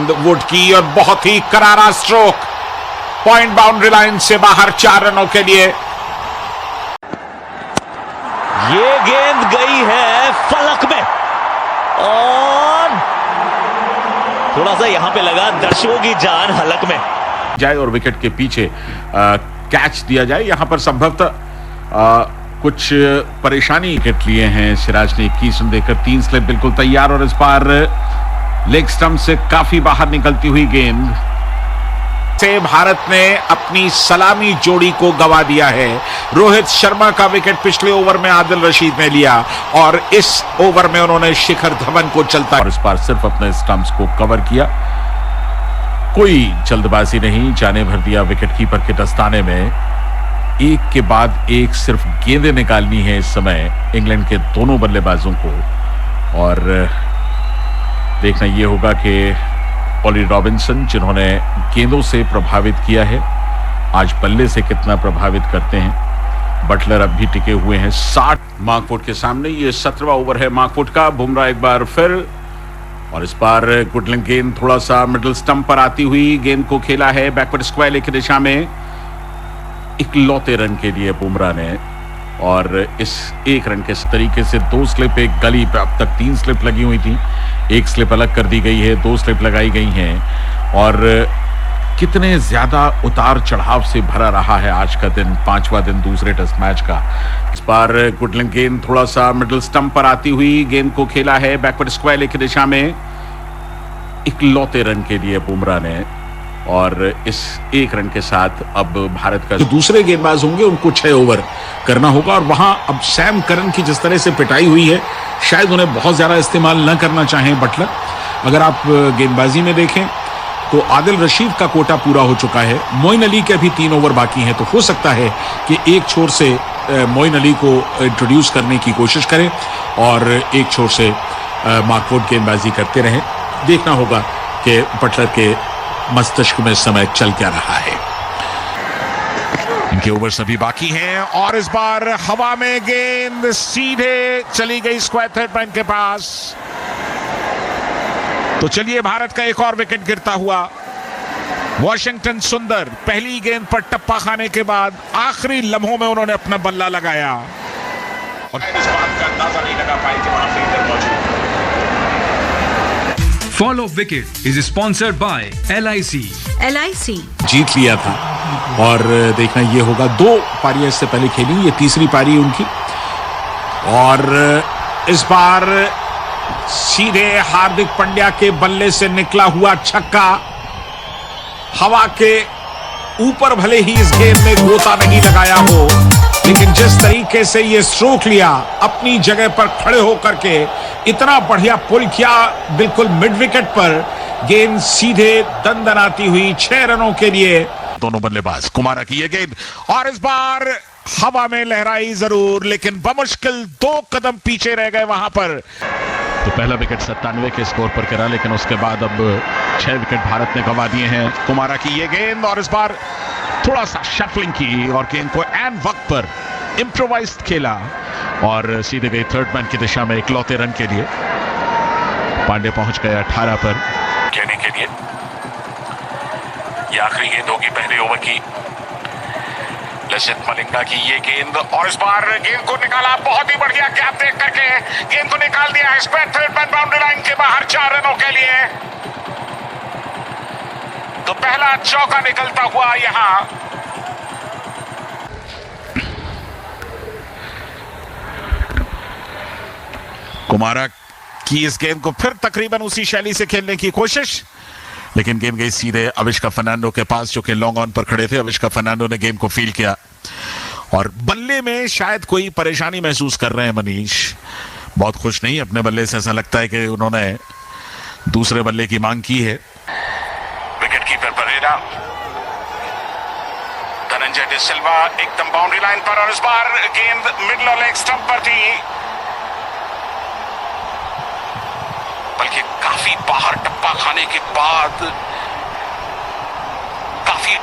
गेंद वुड की और बहुत ही करारा स्ट्रोक, पॉइंट बाउंड्री लाइन से बाहर 4 रनों के लिए। ये गेंद गई है फलक में और थोड़ा सा यहां पे लगा दर्शकों की जान हलक में जाए और विकेट के पीछे कैच दिया जाए। यहां पर संभवतः कुछ परेशानी विकेट लिए हैं सिराज ने। 21 रन देकर 3 स्लिप बिल्कुल तैयार और इस बार लेग स्टंप से काफी बाहर निकलती हुई गेंद से भारत ने अपनी सलामी जोड़ी को गंवा दिया है। रोहित शर्मा का विकेट पिछले ओवर में आदिल रशीद ने लिया और इस ओवर में उन्होंने शिखर धवन को चलता और इस बार सिर्फ अपने स्टंप्स को कवर किया, कोई जल्दबाजी नहीं, जाने भर दिया विकेट कीपर के दस्ताने में। एक के बाद एक सिर्फ गेंदें निकालनी है इस समय इंग्लैंड के दोनों बल्लेबाजों को और देखना यह होगा कि ऑली रॉबिन्सन जिन्होंने गेंदों से प्रभावित किया है आज बल्ले से कितना प्रभावित करते हैं। बटलर अब भी टिके हुए हैं 60 मार्कवुड के सामने। ये 17वां ओवर है मार्कवुड का। बुमराह एक बार फिर और इस बार गुडलिंग गेंद थोड़ा सा मिडिल स्टंप पर आती हुई गेंद को खेला है बैकवर्ड स्क्वायर की दिशा में इकलौते रन के लिए बुमराह ने और इस 1 रन के तरीके से 2 स्लिप एक गली पे अब तक 3 स्लिप लगी हुई थी, 1 स्लिप अलग कर दी गई है, 2 स्लिप लगाई गई हैं और कितने ज्यादा उतार चढ़ाव से भरा रहा है आज का दिन, 5वां दिन दूसरे टेस्ट मैच का। इस बार गुडलिंग गेंद थोड़ा सा मिडिल स्टंप पर आती हुई गेंद को खेला है बैकवर्ड स्क्वायर की दिशा में इकलौते रन के लिए बुमराह ने और इस 1 रन के साथ अब भारत का जो दूसरे गेंदबाज होंगे उनको 6 ओवर करना होगा और वहां अब सैम करन की जिस तरह से पिटाई हुई है शायद उन्हें बहुत ज्यादा इस्तेमाल न करना चाहें बटलर। अगर आप गेंदबाजी में देखें तो आदिल रशीद का कोटा पूरा हो चुका है, मोइन अली के अभी 3 ओवर बाकी हैं, तो हो सकता है कि एक छोर से मोइन अली को इंट्रोड्यूस करने की कोशिश करें और एक छोर से मार्कवुड गेंदबाजी करते रहें। देखना होगा कि बटलर के मस्तिष्क में समय चल क्या रहा है। इनके ओवर सभी बाकी हैं और इस बार हवा में गेंद सीधे चली गई स्क्वायर थर्ड मैन के पास। तो चलिए भारत का एक और विकेट गिरता हुआ। वॉशिंगटन सुंदर पहली गेंद पर टप्पा खाने के बाद आखिरी लम्हों में उन्होंने अपना बल्ला लगाया और इस बात का अंदाजा नहीं लगा पाए कि वहां फील्डर मौजूद। Fall of Wicket is sponsored by LIC. LIC जीत लिया था और देखना ये होगा 2 पारियां इससे पहले खेली, ये तीसरी पारी उनकी और इस बार सीधे हार्दिक पांड्या के बल्ले से निकला हुआ छक्का। हवा के ऊपर भले ही इस गेंद में गोता नहीं लगाया हो लेकिन जिस तरीके से ये स्ट्रोक लिया अपनी जगह पर खड़े होकर के इतना बढ़िया पुल किया बिल्कुल मिड विकेट पर, गेंद सीधे दंदनाती हुई 6 रनों के लिए। दोनों बल्लेबाज कुमारा की ये गेंद और इस बार हवा में लहराई जरूर लेकिन बमुश्किल 2 कदम पीछे रह गए वहां पर। तो पहला विकेट 97 के स्कोर पर गिरा लेकिन उसके बाद अब 6 विकेट भारत ने गंवा दिए हैं। कुमारा की ये गेंद और इस बार थोड़ा सा शफलिंग की और गेंद को एन वक्त पर इम्प्रोवाइज्ड खेला और सीधे गई थर्ड मैन की दिशा में इकलौते रन के लिए। पांडे पहुंच गए 18 पर कहने के लिए। यह आखिरी गेंद होगी पहले ओवर की। लसित मलिंगा की ये गेंद और इस बार गेंद को निकाला, बहुत ही बढ़िया गैप देख करके गेंद को निकाल दिया है square third man boundary line के बाहर 4 रनों के लिए। तो पहला चौका निकलता हुआ यहां। कुमारा की इस गेंद को फिर तकरीबन उसी शैली से खेलने की कोशिश लेकिन गेंद गई सीधे अविष्का फर्नांडो के पास जो कि लॉन्ग ऑन पर खड़े थे। अविष्का फर्नांडो ने गेंद को फील्ड किया और बल्ले में शायद कोई परेशानी महसूस कर रहे हैं मनीष, बहुत खुश नहीं अपने बल्ले से। ऐसा लगता है कि उन्होंने दूसरे बल्ले की मांग की है। विकेट कीपर परेरा, धनंजय डे सिल्वा एकदम बाउंड्री लाइन पर और इस बार गेंद मिडल लेग स्टंप पर थी बल्कि काफी बाहर टप्पा खाने के बाद काफी